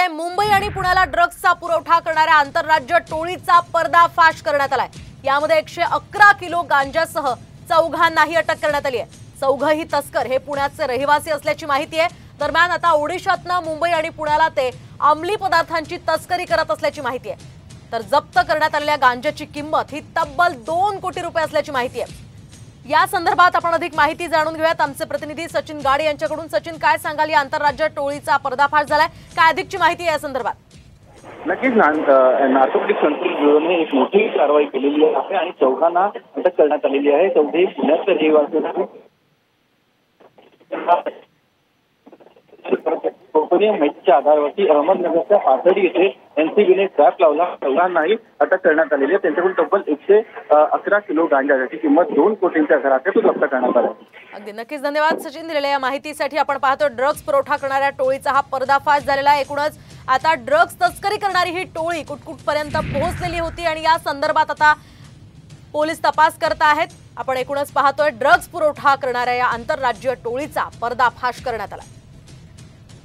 आहे। मुंबई आणि पुण्याला ड्रग्सचा पुरवठा करणाऱ्या आंतरराज्य टोळीचा पर्दाफाश करण्यात आलाय। यामध्ये 111 किलो गांजासह चौघांनाही अटक करण्यात आली आहे। चौघही तस्कर हे पुण्याचे रहिवासी असल्याची माहिती आहे। दरम्यान आता ओडिशातनं मुंबई आणि पुण्याला ते अंमली पदार्थांची तस्करी करत असल्याची माहिती आहे। तर जप्त करण्यात आलेल्या गांजाची किंमत ही तब्बल 2 कोटी रुपये असल्याची माहिती आहे। या संदर्भात आपण अधिक माहिती जाणून घेऊयात आमचे प्रतिनिधी सचिन गाडे यांच्याकडून। सचिन, काय सांगाल, या आंतरराज्य टोळीचा पर्दाफाश झालाय, काय अधिकची माहिती आहे या संदर्भात? नक्कीच नार्कोटिक्स कंट्रोल ब्युरोने एक मोठी कारवाई केलेली आहे आणि चौघांना अटक करण्यात आलेली आहे। चौघे पुण्याचे रहिवासी गोपनीय माहितीच्या आधारावरती अहमदनगरच्या पाथर्डी येथे एनसीबीने ट्रॅप लावला। चौघांनाही अटक करण्यात आलेली आहे। त्यांच्याकडून तब्बल 111 किलो गांजा ज्याची किंमत 2 कोटींच्या घरात तो जप्त करण्यात आला। अगदी नक्कीच धन्यवाद सचिन दिलेल्या या माहितीसाठी। आपण पाहतो ड्रग्ज पुरवठा करणाऱ्या टोळीचा हा पर्दाफाश झालेला आहे। एकूणच आता ड्रग्ज तस्करी करणारी ही टोळी कुठकुठपर्यंत पोहोचलेली होती आणि या संदर्भात आता पोलीस तपास करत आहेत। आपण एकूणच पाहतोय ड्रग्ज पुरवठा करणाऱ्या या आंतरराज्य टोळीचा पर्दाफाश करण्यात आला।